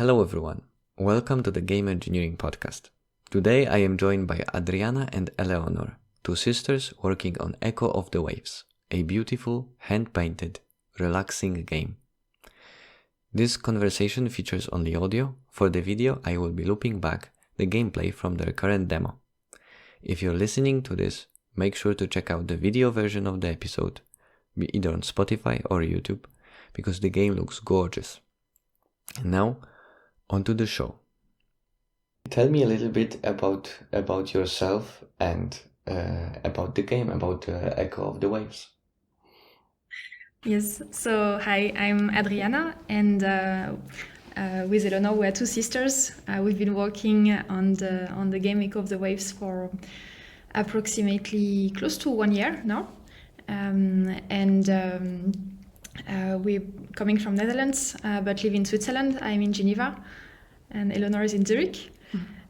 Hello everyone, welcome to the Game Engineering Podcast. Today I am joined by Adriana and Eleonor, two sisters working on Echo of the Waves, a beautiful, hand-painted, relaxing game. This conversation features only audio. For the video I will be looping back the gameplay from their current demo. If you're listening to this, make sure to check out the video version of the episode, either on Spotify or YouTube, because the game looks gorgeous. And now, onto the show. Tell me a little bit about yourself and about the game, about Echo of the Waves. Yes, so hi, I'm Adriana, and with Eleonor we're two sisters. We've been working on the game Echo of the Waves for approximately close to 1 year now, we're coming from Netherlands but live in Switzerland. I'm in Geneva and Eleonor is in Zurich.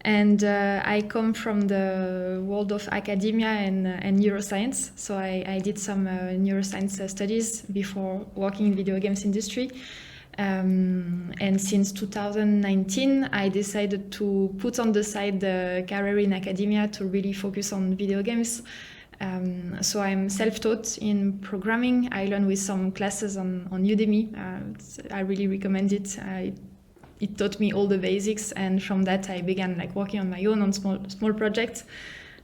And I come from the world of academia and neuroscience. So I did some neuroscience studies before working in video games industry. And since 2019, I decided to put on the side the career in academia to really focus on video games. So I'm self-taught in programming. I learned with some classes on Udemy. I really recommend it. It taught me all the basics, and from that I began working on my own on small projects.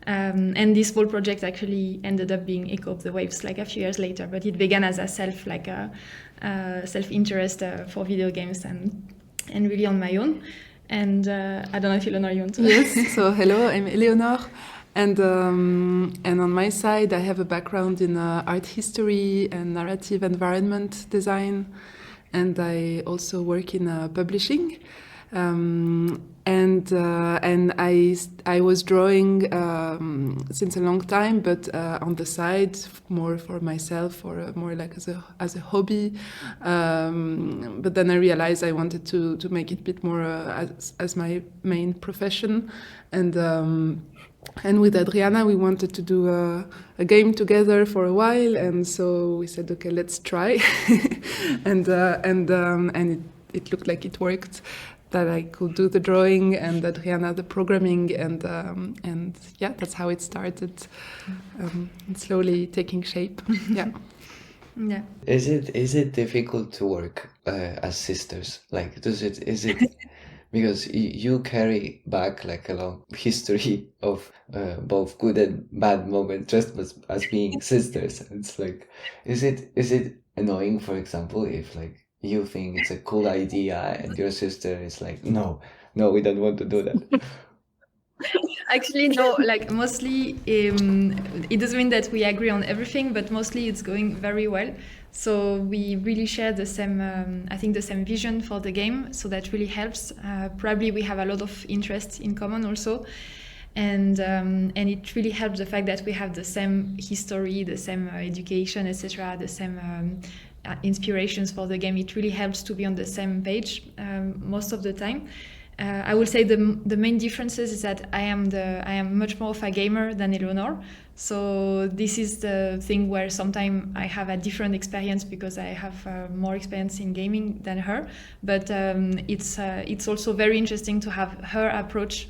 And this small project actually ended up being Echo of the Waves a few years later. But it began as a self-interest for video games and really on my own. And I don't know if Eleonor you want to. Yes. So hello, I'm Eleonor. And on my side, I have a background in art history and narrative environment design, and I also work in publishing. And I was drawing since a long time, but on the side, more for myself, or more as a hobby. But then I realized I wanted to make it a bit more as my main profession, and with Adriana, we wanted to do a game together for a while, and so we said, okay, let's try. and it looked like it worked, that I could do the drawing and Adriana the programming, and yeah, that's how it started, slowly taking shape. Yeah. Yeah. Is it difficult to work as sisters? Is it because you carry back a long history of both good and bad moments just as being sisters. It's is it annoying, for example, if you think it's a cool idea and your sister is no, we don't want to do that? Actually, no, mostly it doesn't mean that we agree on everything, but mostly it's going very well. So we really share the same, I think the same vision for the game. So that really helps. Probably we have a lot of interest in common also. And it really helps the fact that we have the same history, the same education, etc., the same inspirations for the game. It really helps to be on the same page most of the time. I will say the main differences is that I am much more of a gamer than Eleonor. So this is the thing where sometimes I have a different experience because I have more experience in gaming than her. But it's also very interesting to have her approach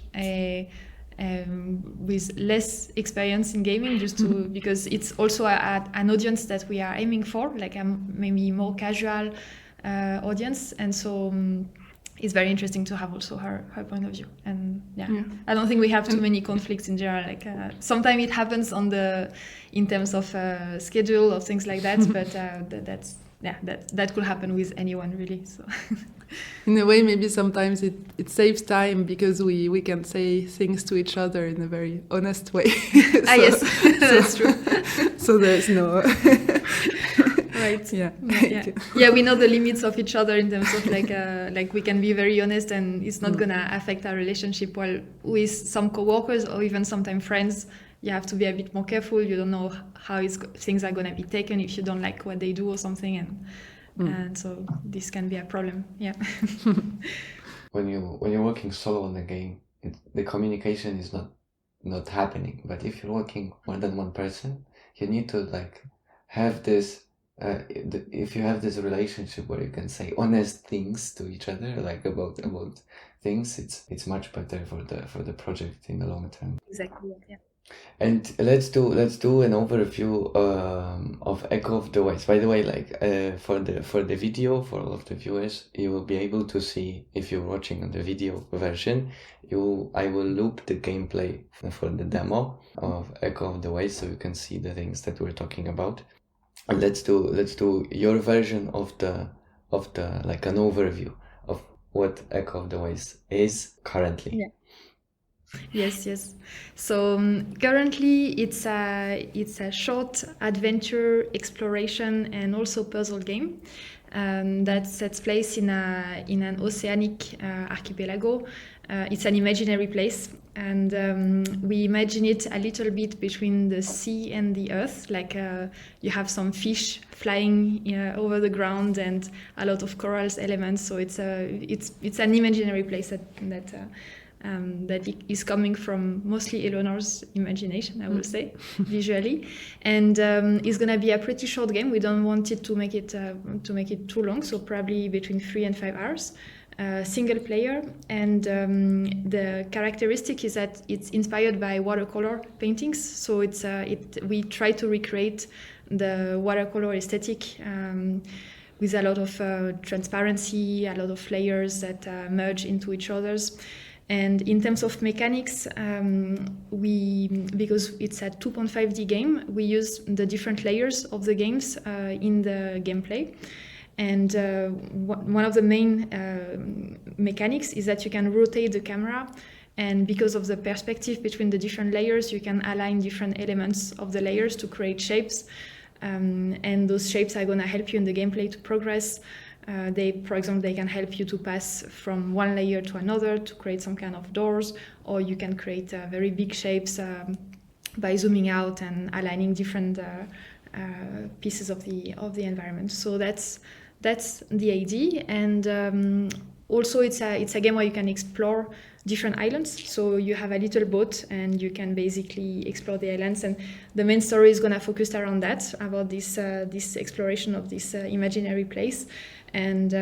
with less experience in gaming, because it's also an audience that we are aiming for, maybe more casual audience, and so. It's very interesting to have also her point of view, and yeah. I don't think we have too many conflicts in general. Sometimes it happens in terms of schedule or things like that, but that could happen with anyone really. So in a way, maybe sometimes it saves time because we can say things to each other in a very honest way. Yes, that's true. So there's no. Right. Yeah. Yeah. We know the limits of each other in terms of we can be very honest, and it's not gonna affect our relationship. While with some coworkers or even sometimes friends, you have to be a bit more careful. You don't know how things are gonna be taken if you don't like what they do or something, and so this can be a problem. Yeah. When you're working solo on the game, the communication is not happening. But if you're working more than one person, you need to have this if you have this relationship where you can say honest things to each other, like about things, it's much better for the project in the long term. Exactly. Yeah. And let's do an overview of Echo of the Waves. By the way, like for the video, for all of the viewers, you will be able to see, if you're watching on the video version, I will loop the gameplay for the demo of Echo of the Waves, so you can see the things that we're talking about. And let's do your version of the like an overview of what Echo of the Waves is currently. Yeah. Yes. So currently it's a short adventure, exploration, and also puzzle game that sets place in an oceanic archipelago. It's an imaginary place, and we imagine it a little bit between the sea and the earth. Like you have some fish flying over the ground and a lot of corals elements. So it's an imaginary place that is coming from mostly Eleonor's imagination, I will say, visually, and it's gonna be a pretty short game. We don't want it to make it too long, so probably between 3 and 5 hours. Single player, and the characteristic is that it's inspired by watercolor paintings. So we try to recreate the watercolor aesthetic. With a lot of transparency, a lot of layers that merge into each other's. And in terms of mechanics, because it's a 2.5D game, we use the different layers of the games in the gameplay. And one of the main mechanics is that you can rotate the camera, and because of the perspective between the different layers, you can align different elements of the layers to create shapes. And those shapes are going to help you in the gameplay to progress. For example, they can help you to pass from one layer to another to create some kind of doors, or you can create very big shapes by zooming out and aligning different pieces of the environment. So that's the idea, and also it's a game where you can explore different islands. So you have a little boat and you can basically explore the islands, and the main story is going to focus around that, about this exploration of this imaginary place. And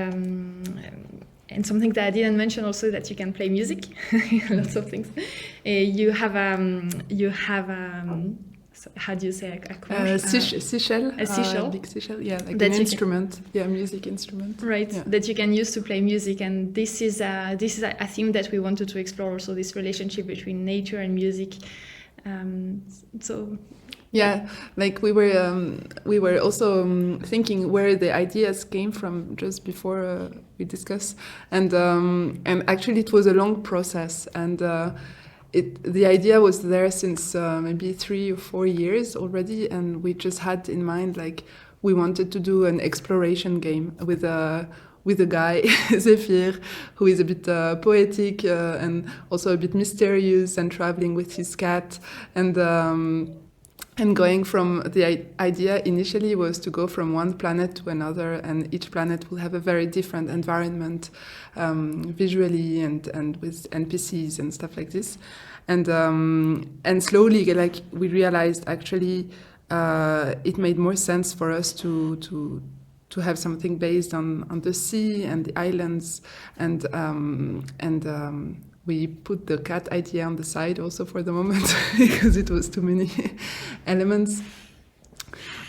something that I didn't mention also, that you can play music. Lots of things. You have so how do you say a conch? Seashell. A seashell. Big seashell, yeah, like an instrument. Music instrument. Right, yeah. That you can use to play music. And this is a theme that we wanted to explore also, this relationship between nature and music. Yeah, like we were also thinking where the ideas came from just before we discussed, and actually it was a long process, and the idea was there since maybe 3 or 4 years already, and we just had in mind, like, we wanted to do an exploration game with a guy, Zephyr, who is a bit poetic and also a bit mysterious, and traveling with his cat, and going from the idea initially was to go from one planet to another, and each planet will have a very different environment visually and with NPCs and stuff like this. And slowly, like, we realized actually it made more sense for us to have something based on the sea and the islands, and we put the cat idea on the side also for the moment because it was too many elements.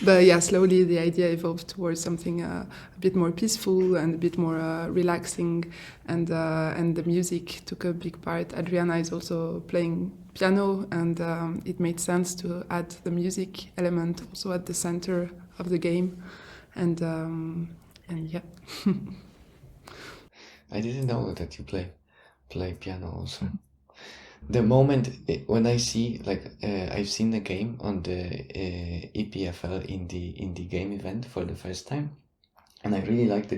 But yeah, slowly the idea evolved towards something a bit more peaceful and a bit more relaxing, and the music took a big part. Adriana is also playing piano, and it made sense to add the music element also at the center of the game, and yeah. I didn't know that you play piano also. The moment when I see, like, I've seen the game on the EPFL indie game event for the first time, and I really like the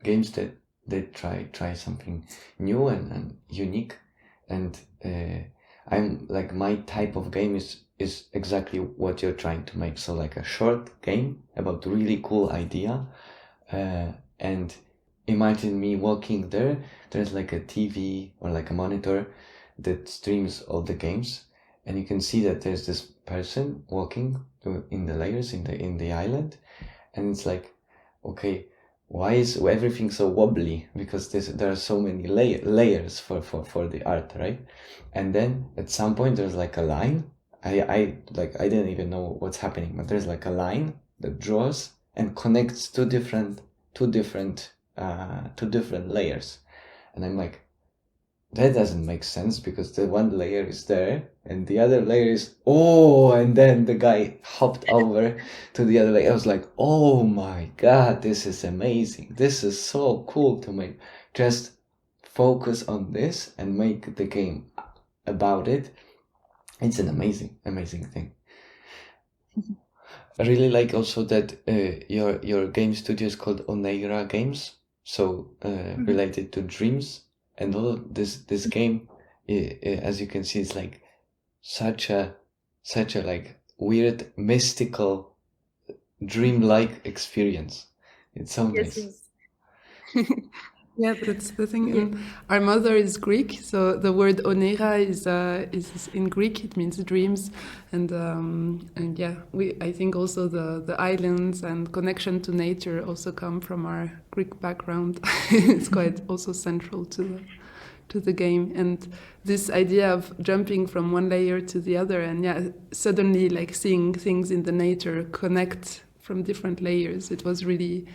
games that try something new and unique, and I'm like, my type of game is exactly what you're trying to make. So like a short game about really cool idea, and imagine me walking there. There's like a TV or like a monitor that streams all the games, and you can see that there's this person walking in the layers in the island, and it's like, okay, why is everything so wobbly? Because there are so many layers for the art, right? And then at some point there's like a line. I didn't even know what's happening, but there's like a line that draws and connects two different layers, and I'm like, that doesn't make sense, because the one layer is there and the other layer is, and then the guy hopped over to the other layer. I was like, oh my god, this is amazing. This is so cool to make. Just focus on this and make the game about it. It's an amazing thing. I really like also that your game studio is called Oneira Games, so related to dreams. And all this game, as you can see, is like such a like weird, mystical, dreamlike experience. It's so nice. Yes. Yeah, that's the thing. Yeah. Our mother is Greek, so the word Oneira is in Greek. It means dreams, and yeah, I think also the islands and connection to nature also come from our Greek background. It's quite also central to the game, and this idea of jumping from one layer to the other, and suddenly like seeing things in the nature connect from different layers. It was really.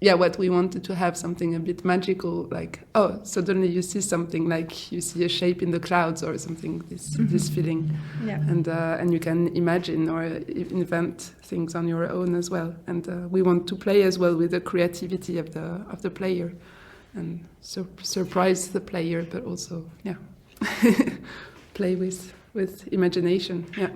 What we wanted to have, something a bit magical, like, suddenly you see something, like you see a shape in the clouds or something, this feeling. Yeah. And you can imagine or invent things on your own as well. And we want to play as well with the creativity of the player and surprise the player, but also, play with imagination. Yeah.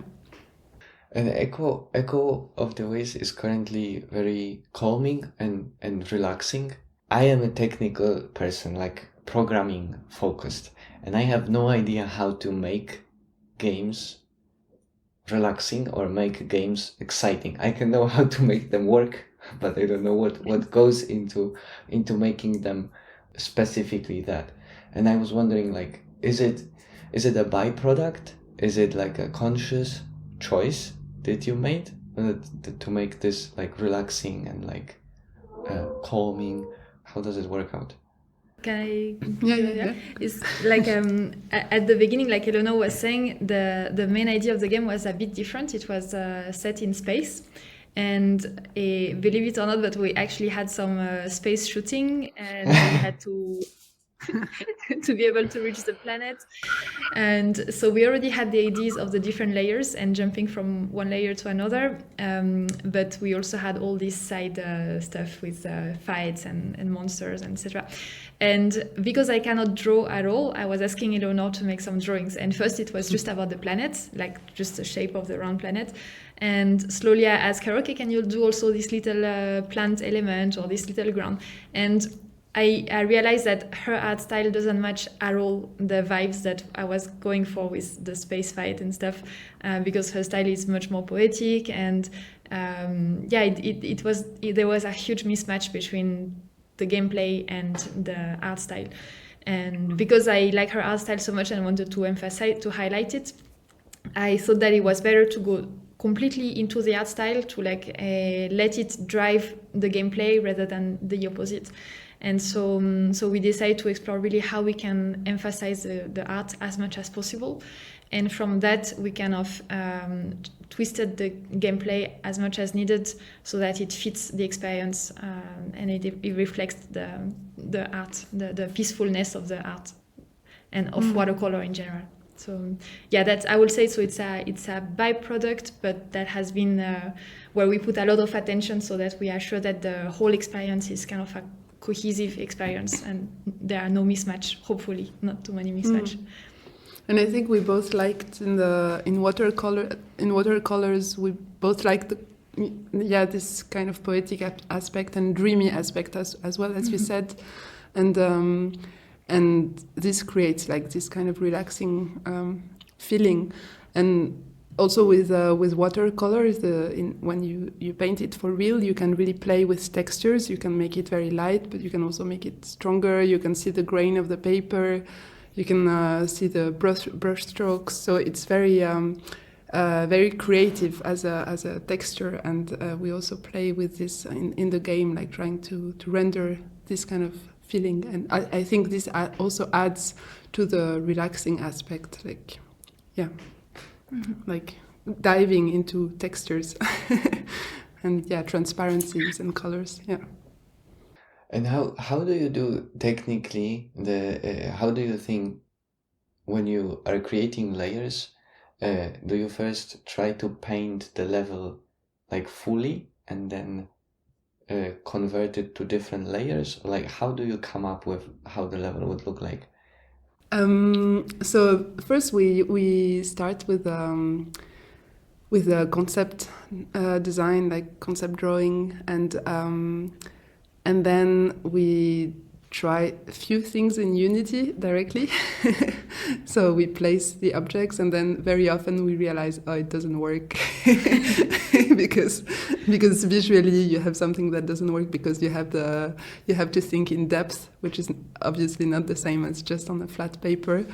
And Echo of the Waves is currently very calming and relaxing. I am a technical person, like programming focused, and I have no idea how to make games relaxing or make games exciting. I can know how to make them work, but I don't know what goes into making them specifically that. And I was wondering, like, is it a byproduct? Is it like a conscious choice that you made to make this like relaxing and like calming? How does it work out? Can I? Yeah. It's like at the beginning, like Eleonor was saying, the main idea of the game was a bit different. It was set in space, and believe it or not, but we actually had some space shooting, and we had to to be able to reach the planet. And so we already had the ideas of the different layers and jumping from one layer to another, but we also had all this side stuff with fights and monsters, etc. And because I cannot draw at all, I was asking Eleonor to make some drawings. And first it was just about the planet, like just the shape of the round planet. And slowly I asked her, okay, can you do also this little plant element or this little ground? And I realized that her art style doesn't match at all the vibes that I was going for with the space fight and stuff, because her style is much more poetic, and there was a huge mismatch between the gameplay and the art style. And because I like her art style so much and wanted to highlight it, I thought that it was better to go completely into the art style, to like let it drive the gameplay rather than the opposite. And so we decided to explore really how we can emphasize the art as much as possible. And from that, we kind of twisted the gameplay as much as needed so that it fits the experience, and it reflects the art, the peacefulness of the art and of watercolor in general. So that's, I would say, so it's a byproduct, but that has been where we put a lot of attention so that we are sure that the whole experience is kind of a cohesive experience and there are no mismatch, hopefully not too many mismatch. And I think we both liked in watercolors we both liked this kind of poetic aspect and dreamy aspect as well, as we said, and this creates like this kind of relaxing feeling. And also with watercolors, when you paint it for real, you can really play with textures. You can make it very light, but you can also make it stronger. You can see the grain of the paper. You can see the brush strokes. So it's very very creative as a texture, and we also play with this in the game, like trying to render this kind of feeling. And I think this also adds to the relaxing aspect, like like diving into textures and transparencies and colors. And how do you do technically how do you think when you are creating layers? Do you first try to paint the level like fully and then convert it to different layers? Like, how do you come up with how the level would look like? So first we start with a concept design, like concept drawing, and then we try a few things in Unity directly. So we place the objects, and then very often we realize, oh, it doesn't work because visually you have something that doesn't work because you have to think in depth, which is obviously not the same as just on a flat paper.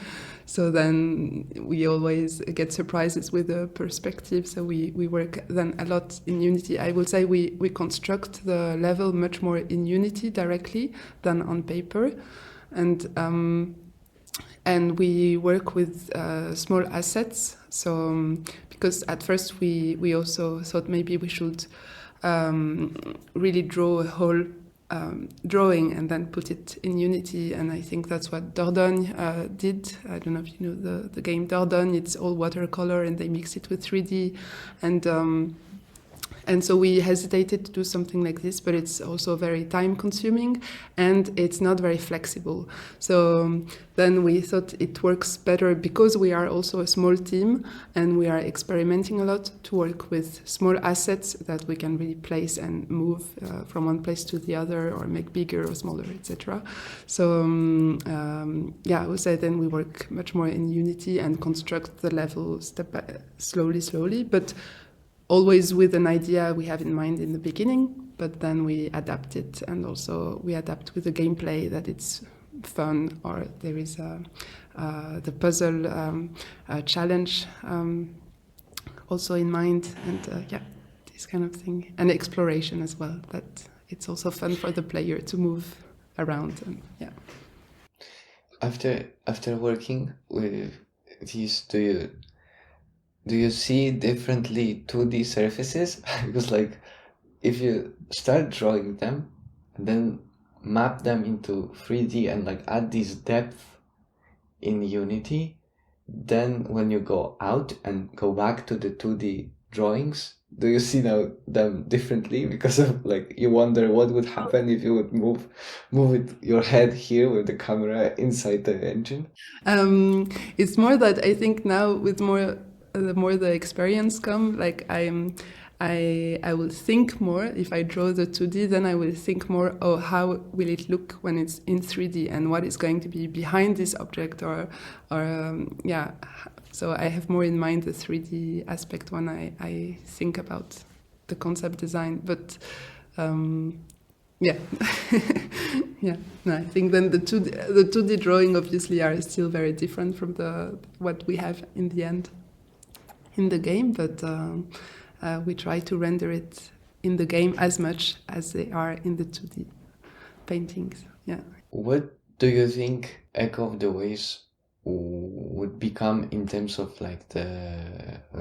So then we always get surprises with the perspective. So we work then a lot in Unity. I would say we construct the level much more in Unity directly than on paper. And we work with small assets. So because at first we also thought maybe we should really draw a whole drawing and then put it in Unity, and I think that's what Dordogne did. I don't know if you know the game Dordogne. It's all watercolor and they mix it with 3D, and so we hesitated to do something like this, but it's also very time consuming and it's not very flexible. So then we thought it works better because we are also a small team and we are experimenting a lot to work with small assets that we can really place and move from one place to the other or make bigger or smaller, etc. So I would say then we work much more in Unity and construct the level slowly, but always with an idea we have in mind in the beginning, but then we adapt it, and also we adapt with the gameplay that it's fun, or there is the puzzle challenge also in mind, and this kind of thing, and exploration as well, that it's also fun for the player to move around. And After working with these, do you see differently 2D surfaces? Because like if you start drawing them and then map them into 3D and like add this depth in Unity, then when you go out and go back to the 2D drawings, do you see now them differently? Because of like you wonder what would happen if you would move your head here with the camera inside the engine? It's more that I think now with the more the experience come, like I will think more. If I draw the 2D, then I will think more, oh, how will it look when it's in 3D, and what is going to be behind this object, or so I have more in mind the 3D aspect when I think about the concept design. But no, I think then the 2D drawing obviously are still very different from what we have in the end in the game, but we try to render it in the game as much as they are in the 2D paintings. Yeah. What do you think Echo of the Waves would become in terms of like the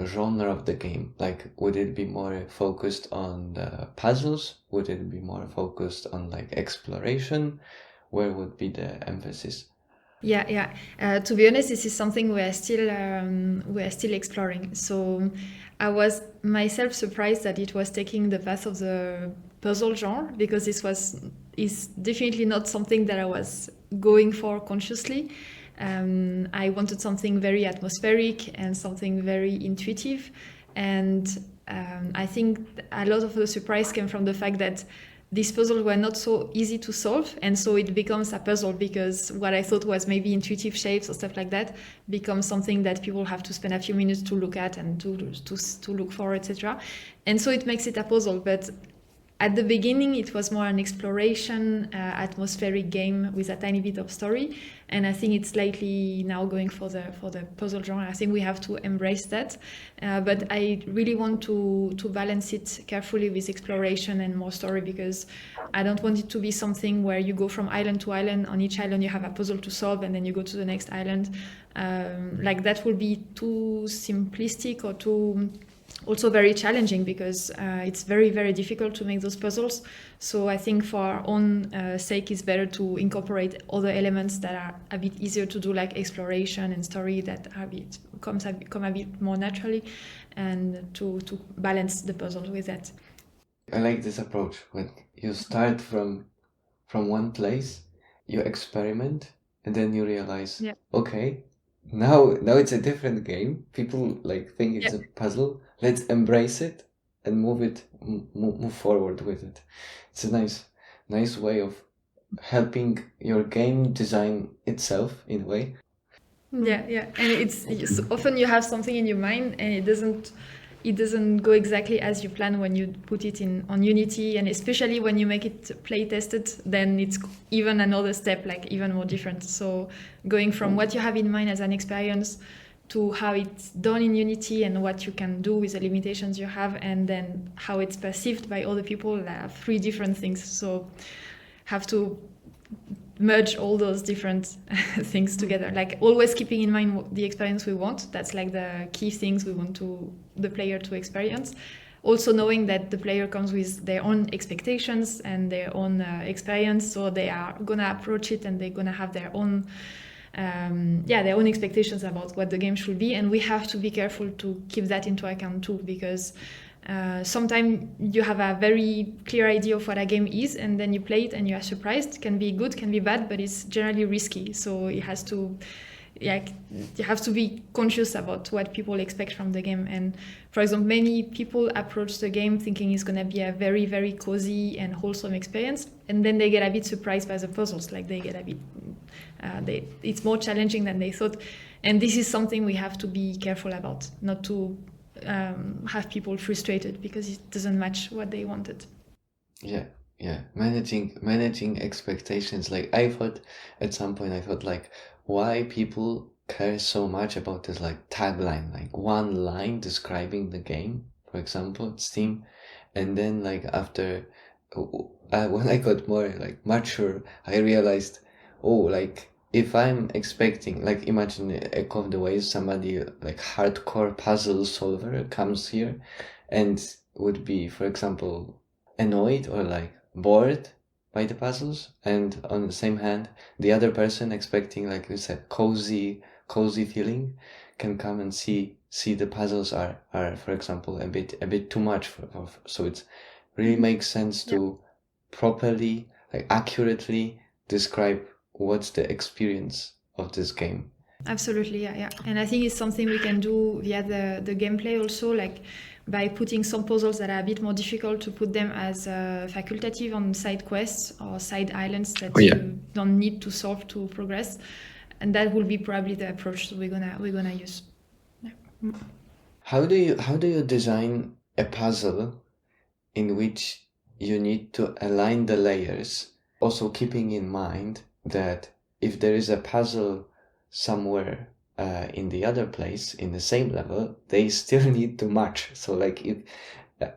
genre of the game? Like, would it be more focused on the puzzles? Would it be more focused on like exploration? Where would be the emphasis? Yeah. To be honest, this is something we are still exploring. So I was myself surprised that it was taking the path of the puzzle genre, because this is definitely not something that I was going for consciously. I wanted something very atmospheric and something very intuitive, and I think a lot of the surprise came from the fact that these puzzles were not so easy to solve, and so it becomes a puzzle, because what I thought was maybe intuitive shapes or stuff like that becomes something that people have to spend a few minutes to look at and to look for, etc. And so it makes it a puzzle. But at the beginning, it was more an exploration, atmospheric game with a tiny bit of story, and I think it's slightly now going for the puzzle genre. I think we have to embrace that, but I really want to balance it carefully with exploration and more story, because I don't want it to be something where you go from island to island. On each island, you have a puzzle to solve, and then you go to the next island. Like that will be too simplistic or too. Also very challenging, because it's very, very difficult to make those puzzles. So I think for our own sake, it's better to incorporate other elements that are a bit easier to do, like exploration and story, that come a bit more naturally, and to balance the puzzle with that. I like this approach. When you start from one place, you experiment, and then you realize, okay, now it's a different game. People like think it's a puzzle. Let's embrace it and move forward with it. It's a nice way of helping your game design itself in a way. Yeah, and it's often you have something in your mind, and it doesn't go exactly as you plan when you put it on Unity, and especially when you make it play tested, then it's even another step, like even more different. So going from what you have in mind as an experience to how it's done in Unity and what you can do with the limitations you have, and then how it's perceived by other people, are three different things. So have to merge all those different things together, like always keeping in mind the experience we want. That's like the key things we want the player to experience. Also knowing that the player comes with their own expectations and their own experience, so they are gonna approach it and they're gonna have their own their own expectations about what the game should be, and we have to be careful to keep that into account too, because sometimes you have a very clear idea of what a game is, and then you play it and you are surprised. It can be good, can be bad, but it's generally risky. So it has to, you have to be conscious about what people expect from the game. And for example, many people approach the game thinking it's going to be a very, very cozy and wholesome experience, and then they get a bit surprised by the puzzles. Like they get a bit, it's more challenging than they thought. And this is something we have to be careful about, not to have people frustrated because it doesn't match what they wanted. Yeah. Managing expectations. Like I thought at some point, like, why people care so much about this like tagline, like one line describing the game, for example, Steam, and then like after when I got more like mature, I realized, like if I'm expecting, like imagine Echo of the Waves, somebody like hardcore puzzle solver comes here and would be, for example, annoyed or like bored by the puzzles, and on the same hand, the other person expecting, like you said, cozy feeling, can come and see the puzzles are for example a bit too much for so it really makes sense to properly, like accurately describe what's the experience of this game. Absolutely, yeah. And I think it's something we can do via the gameplay also, like by putting some puzzles that are a bit more difficult, to put them as facultative on side quests or side islands that you don't need to solve to progress. And that will be probably the approach that we're gonna use. Yeah. How do you design a puzzle in which you need to align the layers, also keeping in mind that if there is a puzzle somewhere in the other place in the same level, they still need to match. So like if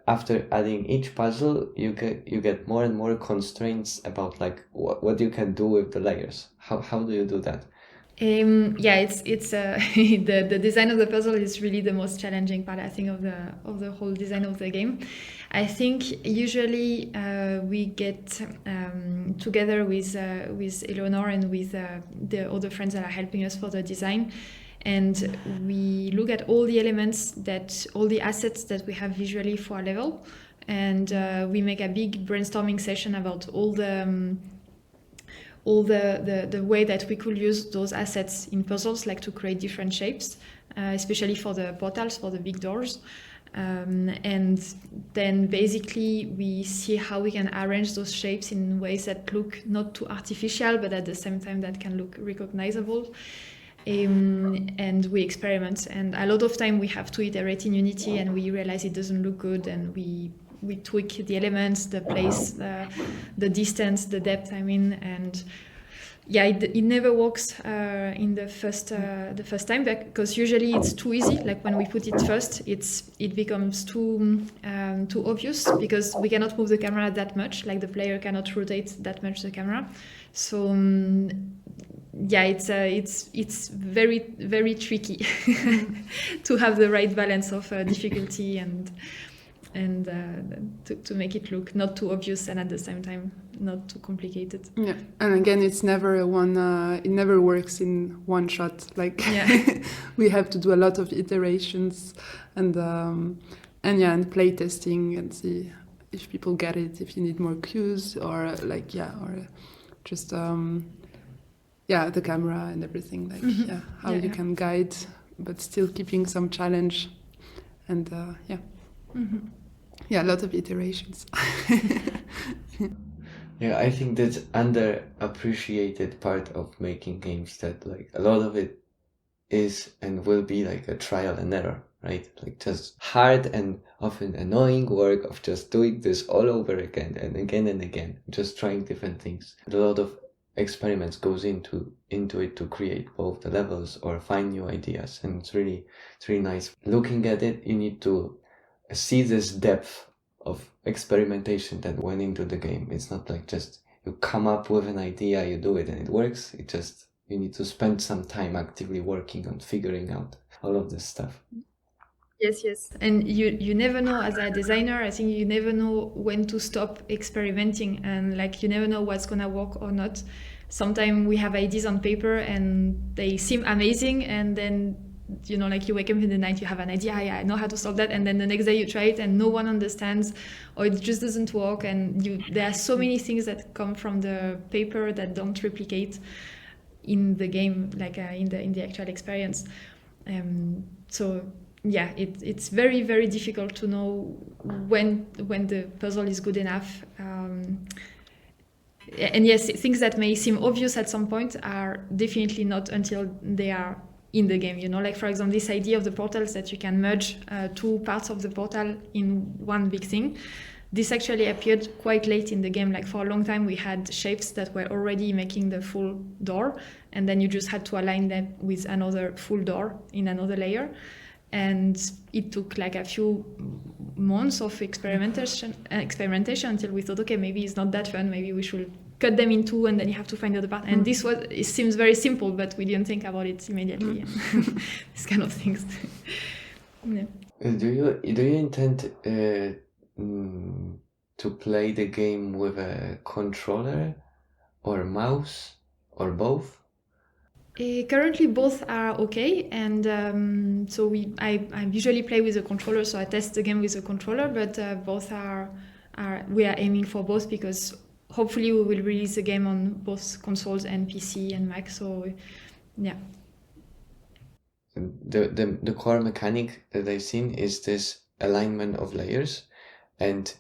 after adding each puzzle, you get more and more constraints about like what you can do with the layers. How do you do that? It's the design of the puzzle is really the most challenging part, I think, of the whole design of the game. I think usually we get together with Eleonor and with the other friends that are helping us for the design, and we look at all the elements, all the assets that we have visually for our level, and we make a big brainstorming session about all the way that we could use those assets in puzzles, like to create different shapes, especially for the portals, for the big doors. And then basically we see how we can arrange those shapes in ways that look not too artificial, but at the same time that can look recognizable. And we experiment, and a lot of time we have to iterate in Unity, and we realize it doesn't look good, and we we tweak the elements, the place, the distance, the depth. I mean, and yeah, it never works in the first time, because usually it's too easy. Like when we put it first, it becomes too obvious, because we cannot move the camera that much. Like the player cannot rotate that much the camera. So yeah, it's very, very tricky to have the right balance of difficulty and to make it look not too obvious and at the same time not too complicated. Yeah, and again, it's never it never works in one shot. Like we have to do a lot of iterations and play testing and see if people get it, if you need more cues or just the camera and everything, like how you can guide but still keeping some challenge and a lot of iterations. Yeah, I think that's underappreciated part of making games, that like a lot of it is and will be like a trial and error, right? Like just hard and often annoying work of just doing this all over again and again and again, just trying different things. A lot of experiments goes into it to create both the levels or find new ideas, and it's really nice. Looking at it, you need to see this depth of experimentation that went into the game. It's not like just you come up with an idea, you do it and it works. You need to spend some time actively working on figuring out all of this stuff. Yes. And you never know, as a designer, I think you never know when to stop experimenting, and like you never know what's gonna work or not. Sometimes we have ideas on paper and they seem amazing, and then like you wake up in the night, you have an idea, I know how to solve that, and then the next day you try it and no one understands, or it just doesn't work, and there are so many things that come from the paper that don't replicate in the game, like in the actual experience. So yeah, it's very, very difficult to know when the puzzle is good enough. And yes, things that may seem obvious at some point are definitely not until they are in the game, like for example, this idea of the portals, that you can merge two parts of the portal in one big thing. This actually appeared quite late in the game. Like for a long time, we had shapes that were already making the full door, and then you just had to align them with another full door in another layer. And it took like a few months of experimentation until we thought, okay, maybe it's not that fun. Maybe we should cut them in two, and then you have to find the other part. And it seems very simple, but we didn't think about it immediately. These kind of things. Yeah. Do you intend to play the game with a controller or mouse or both? Currently both are okay, and I usually play with a controller, so I test the game with a controller, but both we are aiming for both, because hopefully we will release the game on both consoles and PC and Mac, so yeah. The core mechanic that I've seen is this alignment of layers, and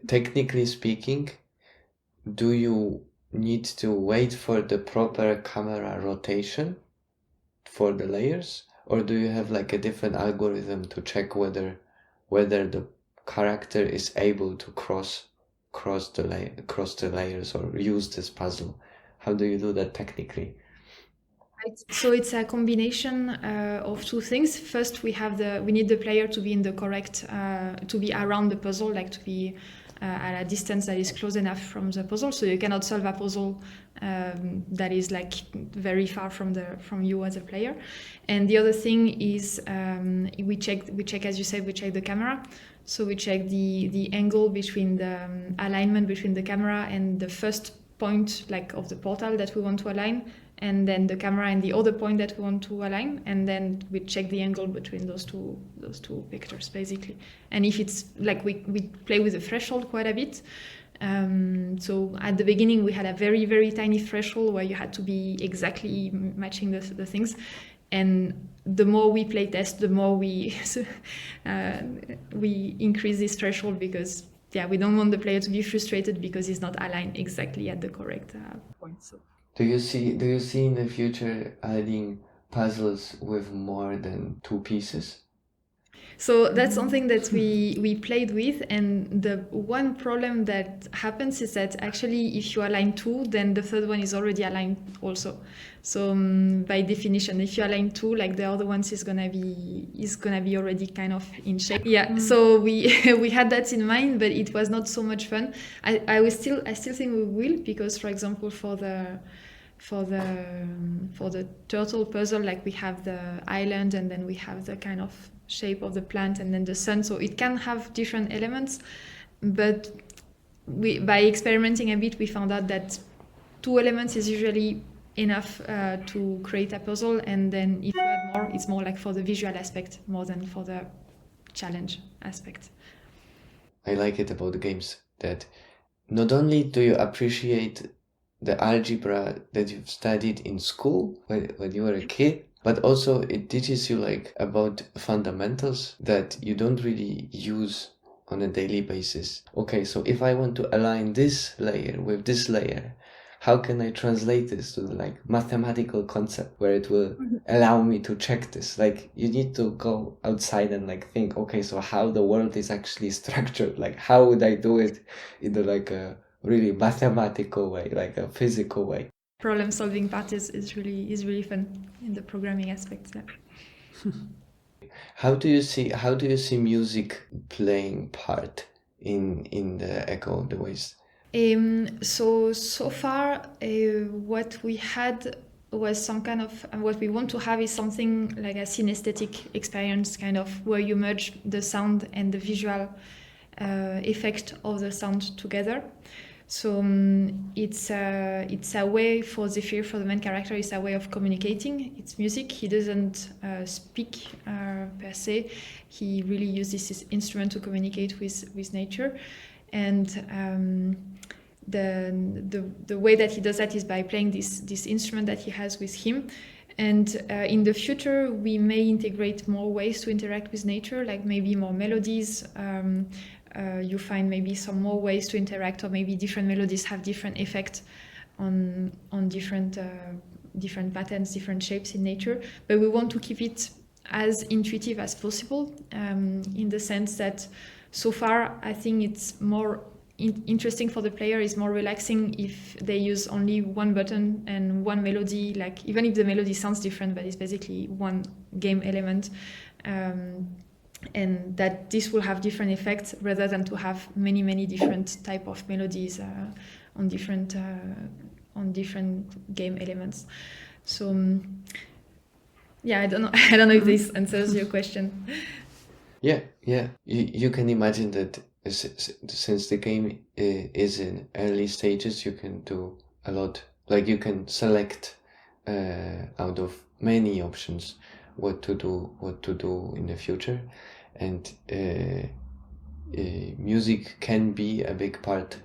technically speaking, do you need to wait for the proper camera rotation for the layers, or do you have like a different algorithm to check whether the character is able to cross the layers or use this puzzle? How do you do that technically? So it's a combination of two things. First, we need the player to be in the correct, to be around the puzzle, like to be at a distance that is close enough from the puzzle. So you cannot solve a puzzle that is like very far from you as a player. And the other thing is we check, as you said, we check the camera. So we check the angle between the alignment between the camera and the first point, like of the portal that we want to align, and then the camera and the other point that we want to align, and then we check the angle between those two vectors basically. And if it's like we play with the threshold quite a bit. So at the beginning we had a very, very tiny threshold where you had to be exactly matching the things, and the more we play test, the more we increase this threshold, because we don't want the player to be frustrated because he's not aligned exactly at the correct point. So. Do you see in the future adding puzzles with more than two pieces? So that's something that we played with, and the one problem that happens is that actually if you align two, then the third one is already aligned also. So by definition, if you align two, like the other ones is gonna be already kind of in shape. Yeah. So we we had that in mind, but it was not so much fun. I still think we will, because for example for the turtle puzzle, like we have the island, and then we have the kind of shape of the plant, and then the sun, so it can have different elements, but by experimenting a bit we found out that 2 elements is usually enough to create a puzzle, and then if you add more, it's more like for the visual aspect more than for the challenge aspect. I like it about the games that not only do you appreciate the algebra that you've studied in school when you were a kid, but also it teaches you like about fundamentals that you don't really use on a daily basis. Okay, so if I want to align this layer with this layer, how can I translate this to like mathematical concept where it will allow me to check this? Like you need to go outside and like think, okay, so how the world is actually structured? Like how would I do it in like a really mathematical way, like a physical way? Problem solving part is really fun in the programming aspects. Yeah. How do you see music playing part in the Echo of the Waves? So far, what we had was some kind of what we want to have is something like a synesthetic experience, kind of where you merge the sound and the visual effect of the sound together. So it's a way for Zephyr, for the main character, it's a way of communicating. It's music. He doesn't speak per se. He really uses this instrument to communicate with nature, and the way that he does that is by playing this instrument that he has with him. And in the future, we may integrate more ways to interact with nature, like maybe more melodies. You find maybe some more ways to interact, or maybe different melodies have different effects on different patterns, different shapes in nature. But we want to keep it as intuitive as possible, in the sense that so far I think it's more interesting for the player, is more relaxing if they use only one button and one melody, like even if the melody sounds different, but it's basically one game element. And that this will have different effects rather than to have many different type of melodies on different game elements. So yeah, I don't know if this answers your question. Yeah. You can imagine that since the game is in early stages, you can do a lot. Like you can select out of many options what to do in the future, and music can be a big part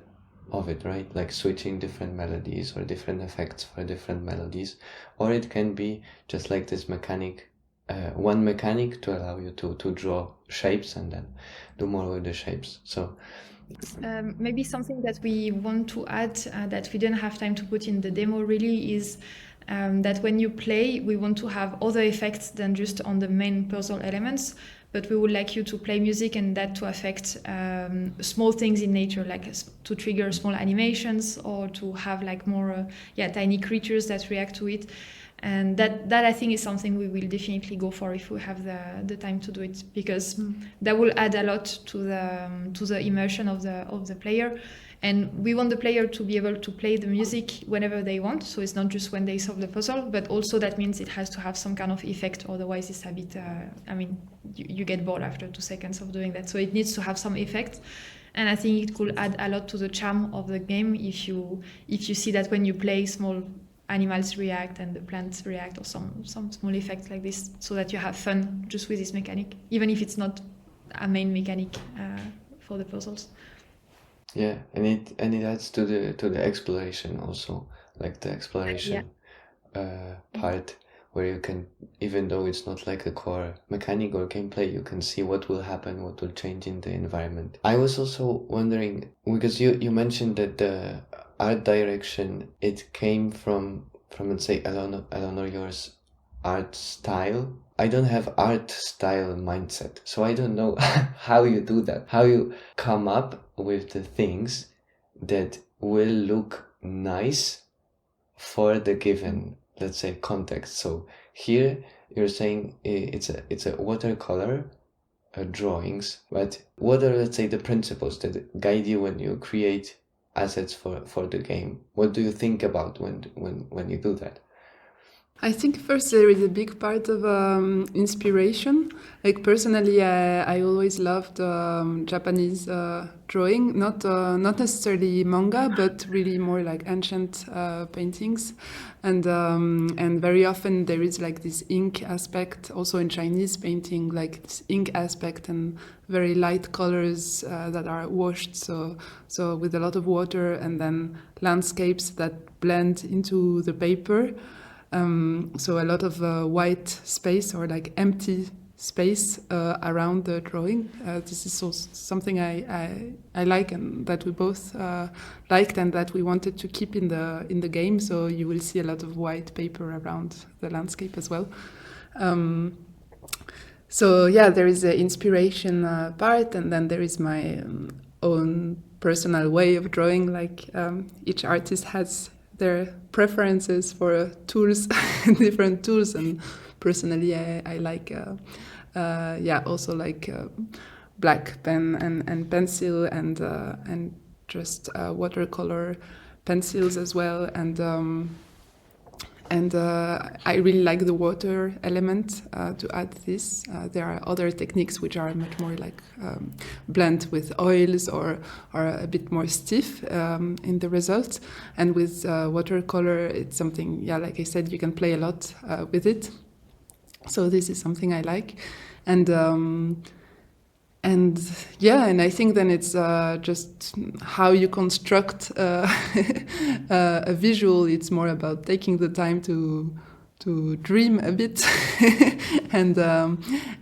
of it, right? Like switching different melodies or different effects for different melodies, or it can be just like this one mechanic to allow you to draw shapes and then do more with the shapes. So maybe something that we want to add that we didn't have time to put in the demo really is that when you play, we want to have other effects than just on the main puzzle elements, but we would like you to play music and that to affect small things in nature, like to trigger small animations, or to have like more tiny creatures that react to it. And that I think is something we will definitely go for if we have the time to do it, because that will add a lot to the immersion of the player. And we want the player to be able to play the music whenever they want, so it's not just when they solve the puzzle, but also that means it has to have some kind of effect, otherwise it's a bit you get bored after 2 seconds of doing that, so it needs to have some effect. And I think it could add a lot to the charm of the game if you see that when you play, small animals react and the plants react, or some small effects like this, so that you have fun just with this mechanic, even if it's not a main mechanic for the puzzles. Yeah, and it adds to the exploration also, like the exploration part, where you can, even though it's not like a core mechanic or gameplay, you can see what will happen, what will change in the environment. I was also wondering, because you mentioned that the art direction, it came from let's say Eleonor, yours art style. I don't have art style mindset, so I don't know how you do that, how you come up with the things that will look nice for the given, let's say, context. So here you're saying it's a watercolor drawings, but what are, let's say, the principles that guide you when you create assets for the game? What do you think about when you do that? I think first there is a big part of inspiration. Like personally, I always loved Japanese drawing, not necessarily manga, but really more like ancient paintings, and very often there is like this ink aspect also in Chinese painting, like this ink aspect and very light colors that are washed, so with a lot of water, and then landscapes that blend into the paper. So a lot of white space or like empty space around the drawing. This is also something I like, and that we both liked, and that we wanted to keep in the game. So you will see a lot of white paper around the landscape as well. So yeah, there is the inspiration part, and then there is my own personal way of drawing. Like each artist has their preferences for tools, different tools, and personally I like also like black pen and pencil and just watercolor pencils as well, and I really like the water element to add this. There are other techniques which are much more like blend with oils or a bit more stiff in the results. And with watercolor, it's something, like I said, you can play a lot with it. So this is something I like. And I think then it's just how you construct a visual. It's more about taking the time to dream a bit and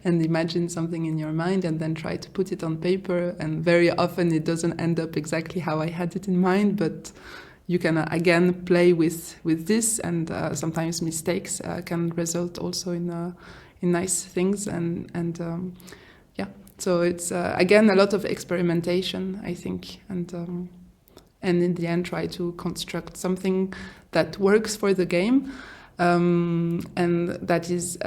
imagine something in your mind, and then try to put it on paper. And very often it doesn't end up exactly how I had it in mind, but you can again play with this, and sometimes mistakes can result also in nice things and. So it's again a lot of experimentation, I think, and in the end try to construct something that works for the game and that is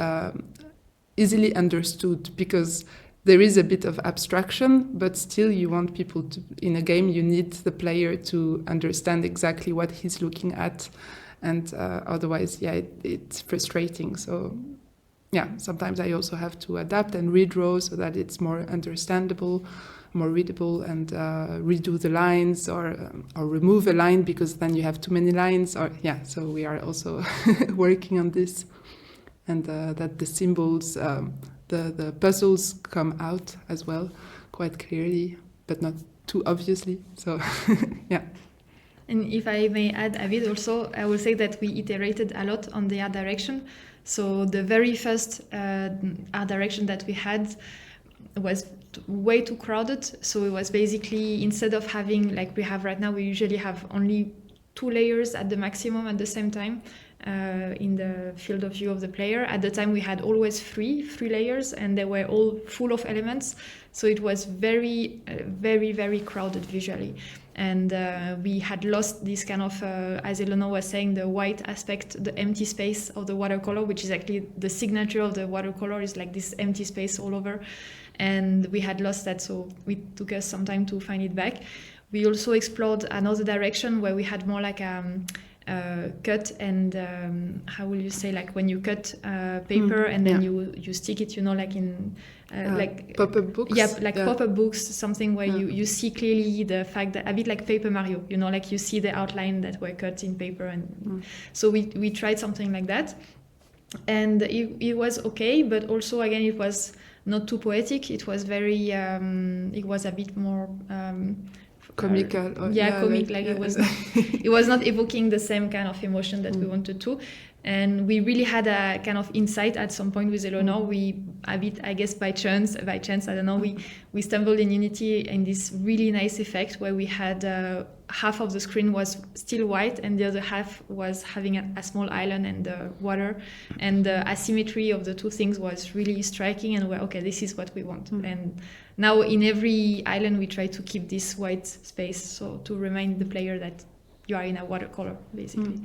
easily understood, because there is a bit of abstraction, but still you want people to, in a game, you need the player to understand exactly what he's looking at, and otherwise, it's frustrating. So. Yeah, sometimes I also have to adapt and redraw so that it's more understandable, more readable, and redo the lines or remove a line because then you have too many lines. So we are also working on this, and that the symbols, the puzzles come out as well quite clearly, but not too obviously. So yeah. And if I may add a bit also, I will say that we iterated a lot on the art direction. So the very first art direction that we had was way too crowded. So it was basically, instead of having, like we have right now, we usually have only 2 layers at the maximum at the same time in the field of view of the player. At the time we had always three layers, and they were all full of elements. So it was very, very, very crowded visually. And we had lost this kind of, as Eleonor was saying, the white aspect, the empty space of the watercolor, which is actually the signature of the watercolor, is like this empty space all over. And we had lost that, so it took us some time to find it back. We also explored another direction where we had more like cut and how will you say, like when you cut paper and then you stick it, like in like pop-up books. Pop-up books, something where you see clearly the fact that, a bit like Paper Mario, like you see the outline that were cut in paper, and so we tried something like that, and it was okay, but also again it was not too poetic. It was very it was a bit more comical. Comic. It was not evoking the same kind of emotion that we wanted to. And we really had a kind of insight at some point with Eleonor. We a bit, I guess, by chance, I don't know. We stumbled in Unity in this really nice effect where we had half of the screen was still white and the other half was having a small island and water, and the asymmetry of the two things was really striking. And we're okay, this is what we want. And now in every island we try to keep this white space, so to remind the player that you are in a watercolor, basically.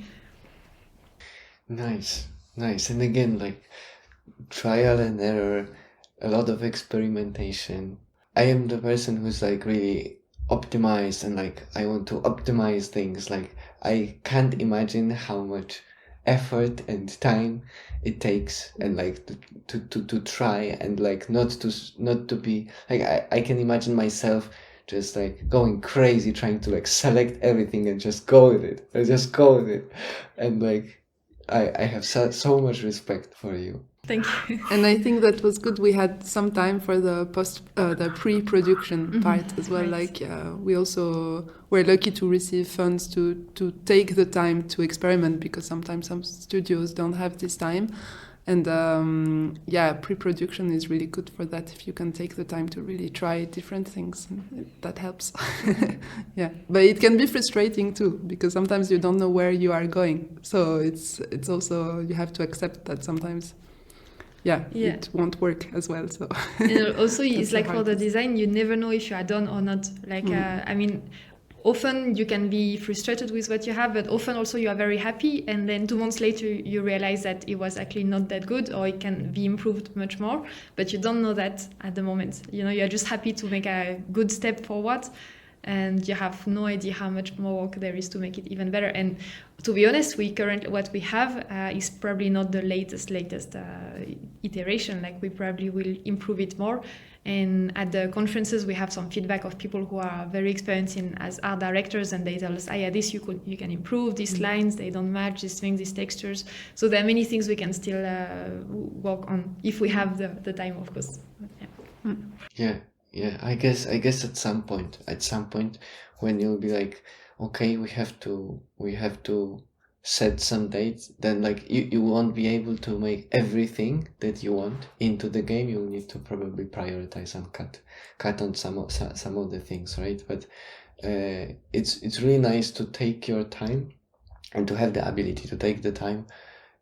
Nice. And again, like trial and error, a lot of experimentation. I am the person who's like really optimized and like I want to optimize things. Like I can't imagine how much effort and time it takes, and like to try and like not to be like I can imagine myself just like going crazy trying to like select everything and just go with it. And like I have so much respect for you. Thank you. And I think that was good. We had some time for the pre-production part as well. Right. Like we also were lucky to receive funds to take the time to experiment, because sometimes some studios don't have this time. And pre-production is really good for that. If you can take the time to really try different things, that helps. Yeah, but it can be frustrating too, because sometimes you don't know where you are going. So it's also, you have to accept that sometimes, it won't work as well. So And also, it's That's like the for the hardest. design, you never know if you are done or not. Like, I mean, often you can be frustrated with what you have, but often also you are very happy, and then 2 months later you realize that it was actually not that good, or it can be improved much more, but you don't know that at the moment. You know, you're just happy to make a good step forward, and you have no idea how much more work there is to make it even better. And to be honest, what we have is probably not the latest iteration. Like, we probably will improve it more. And at the conferences, we have some feedback of people who are very experienced as art directors, and they tell us, this you can improve, these lines, they don't match, these things, these textures. So there are many things we can still work on if we have the time, of course. Yeah, I guess at some point when you'll be like, okay, we have to set some dates, then like you won't be able to make everything that you want into the game. You'll need to probably prioritize and cut on some of the things, right? But it's really nice to take your time and to have the ability to take the time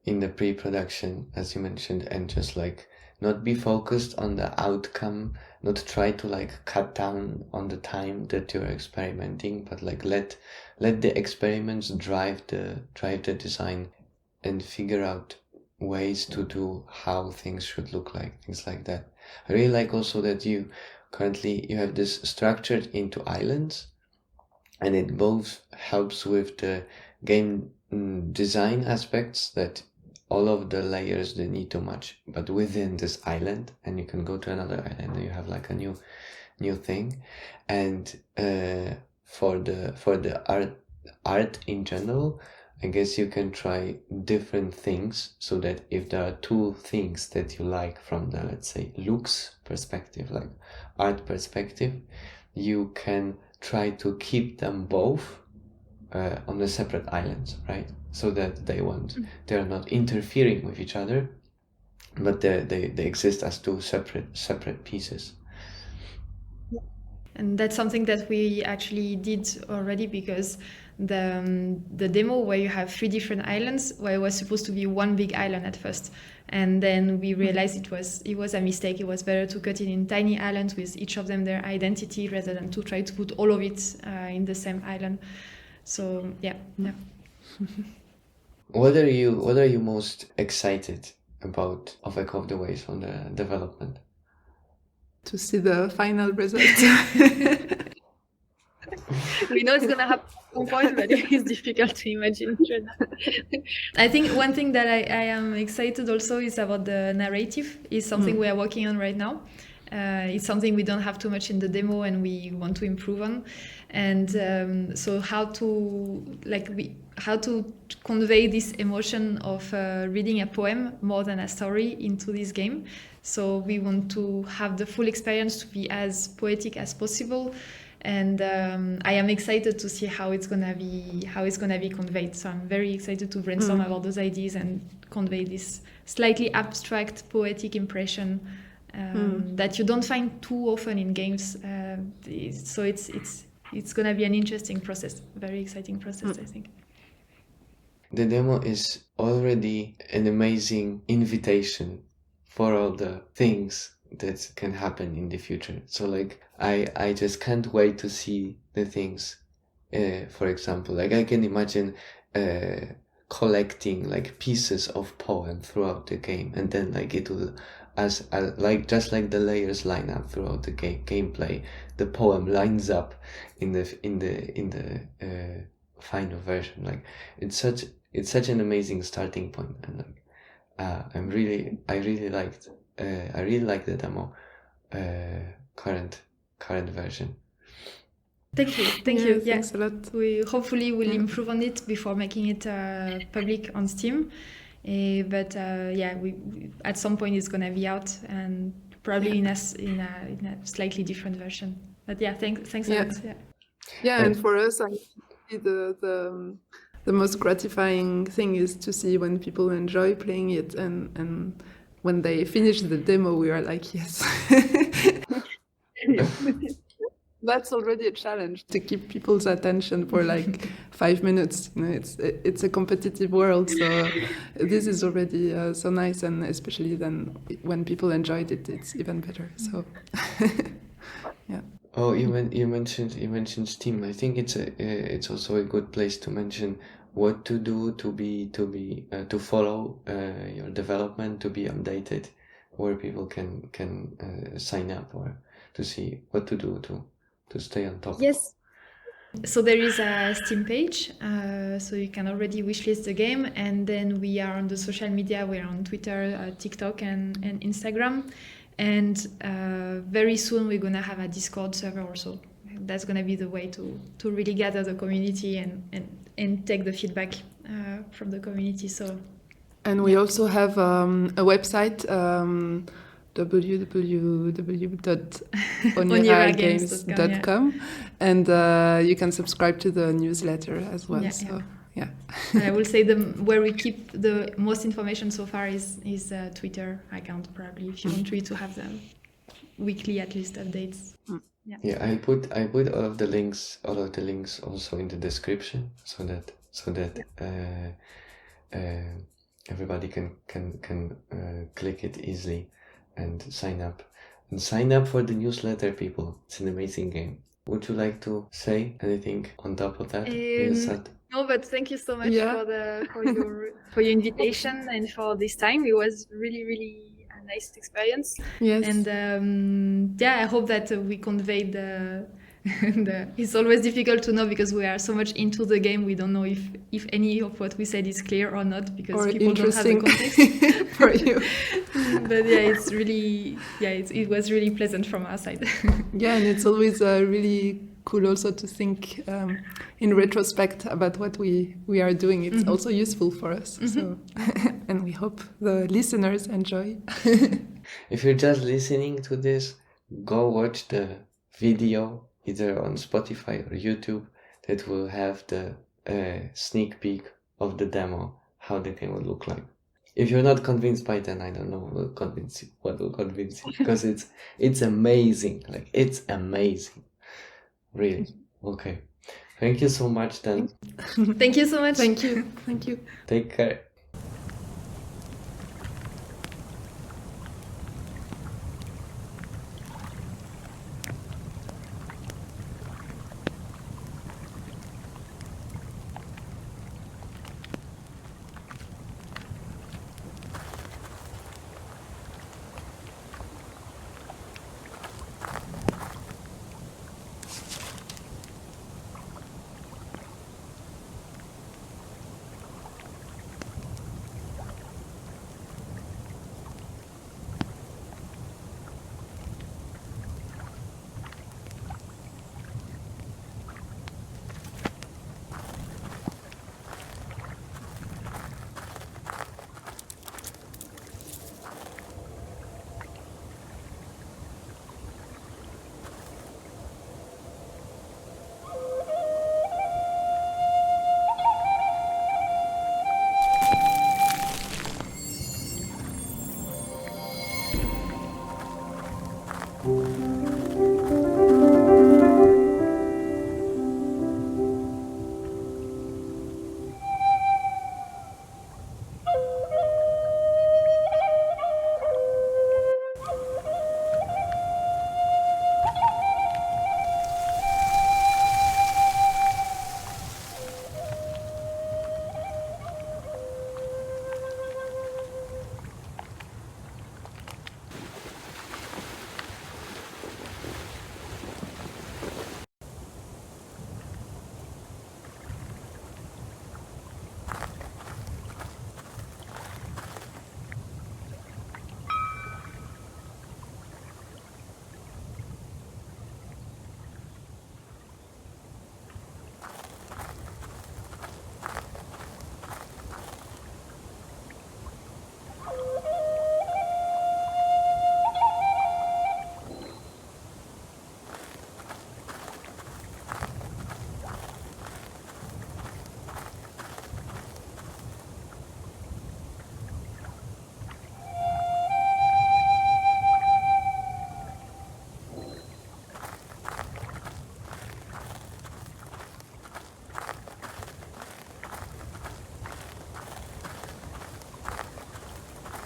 in the pre-production, as you mentioned, and just like not be focused on the outcome, not try to like cut down on the time that you're experimenting, but like let the experiments drive the design, and figure out ways to do how things should look like, things like that. I really like also that you have this structured into islands, and it both helps with the game design aspects, that all of the layers, they need to match, but within this island, and you can go to another island and you have like a new thing. And for the art in general, I guess you can try different things, so that if there are two things that you like from the, let's say, looks perspective, like art perspective, you can try to keep them both on the separate islands, right? So that they're not interfering with each other, but they exist as two separate pieces. And that's something that we actually did already, because the demo where you have 3 different islands, where it was supposed to be one big island at first, and then we realized it was a mistake. It was better to cut it in tiny islands with each of them their identity, rather than to try to put all of it in the same island. So yeah. What are you most excited about of Echo of the Waves on the development? to see the final result. We know it's gonna happen at some point, but it is difficult to imagine. I think one thing that I am excited also is about the narrative. Is something we are working on right now. It's something we don't have too much in the demo, and we want to improve on. And so how to convey this emotion of reading a poem more than a story into this game. So we want to have the full experience to be as poetic as possible. and I am excited to see how it's gonna be conveyed. So I'm very excited to brainstorm about those ideas and convey this slightly abstract, poetic impression that you don't find too often in games. So it's gonna be an interesting process, very exciting process, I think. The demo is already an amazing invitation for all the things that can happen in the future. So like I just can't wait to see the things. For example, like I can imagine collecting like pieces of poem throughout the game, and then like it will like just like the layers line up throughout the gameplay, the poem lines up in the final version. Like it's such an amazing starting point, and like I really liked the demo current version. Thank you. Yeah, Thanks a lot. we hopefully will improve on it before making it public on Steam. But we at some point it's gonna be out, and probably in a slightly different version. But yeah, thanks a lot. Yeah, and for us, I think the most gratifying thing is to see when people enjoy playing it, and when they finish the demo, we are like, yes. That's already a challenge to keep people's attention for like 5 minutes. You know, it's a competitive world, so this is already so nice, and especially then when people enjoyed it, it's even better. So, yeah. Oh, you mentioned Steam. I think it's also a good place to mention what to do to follow your development, to be updated, where people can sign up, or to see what to do to stay on top. Yes. So there is a Steam page, so you can already wishlist the game, and then we are on the social media. We're on Twitter, TikTok, and Instagram, and very soon we're gonna have a Discord server also. That's gonna be the way to really gather the community and take the feedback from the community. So, and we also have a website. www.oniragames.com, and you can subscribe to the newsletter as well. Yeah. I will say where we keep the most information so far is Twitter account, probably, if you want to have the weekly at least updates. Yeah, I put all of the links also in the description, so that everybody can click it easily and sign up for the newsletter, people. It's an amazing game. Would you like to say anything on top of that? No, but thank you so much for your invitation and for this time. It was really, really a nice experience. Yes. And I hope that we conveyed it's always difficult to know, because we are so much into the game. We don't know if any of what we said is clear or not, because people don't have the context for you. But it's really, it was really pleasant from our side. Yeah, and it's always really cool also to think in retrospect about what we are doing. It's also useful for us. So, and we hope the listeners enjoy. If you're just listening to this, go watch the video either on Spotify or YouTube that will have the sneak peek of the demo, how the game will look like. If you're not convinced by then, I don't know what will convince you, because it's amazing. Like, it's amazing. Really. Okay. Thank you so much then. Thank you so much. Thank you. Take care.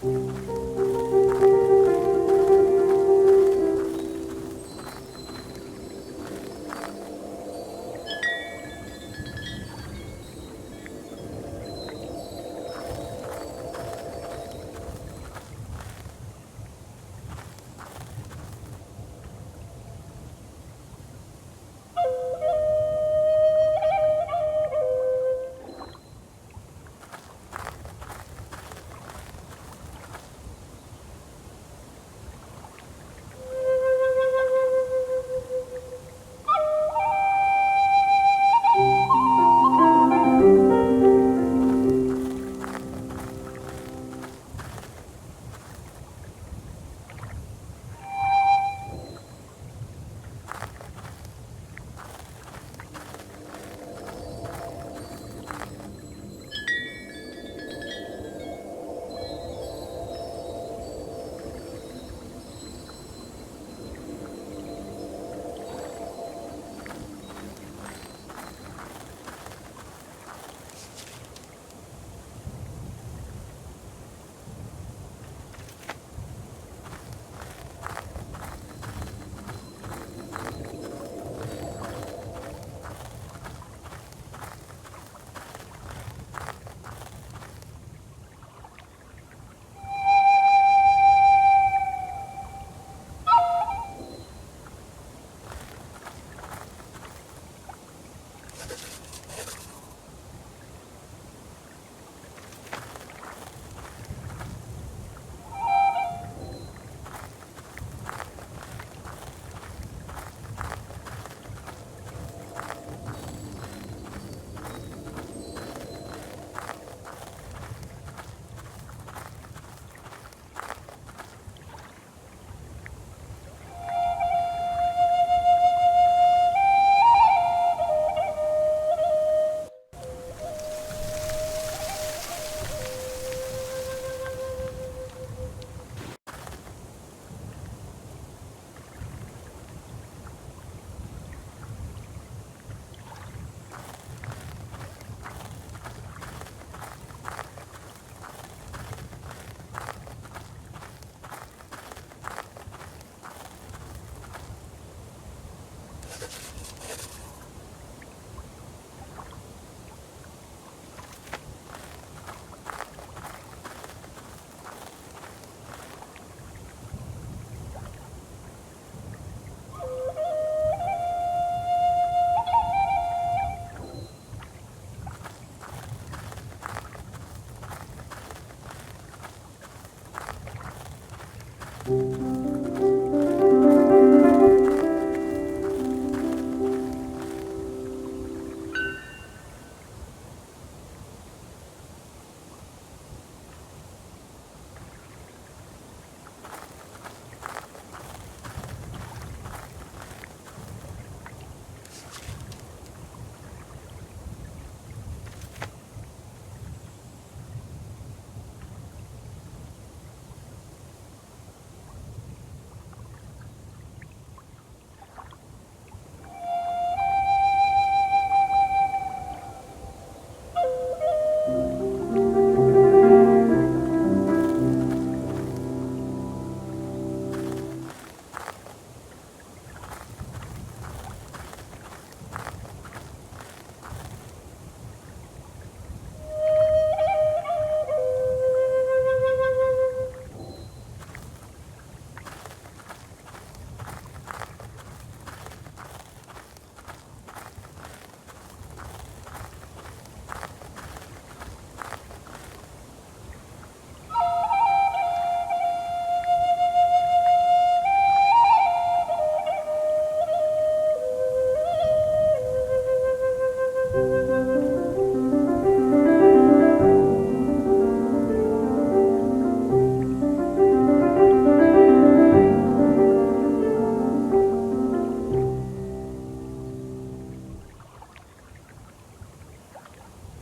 you.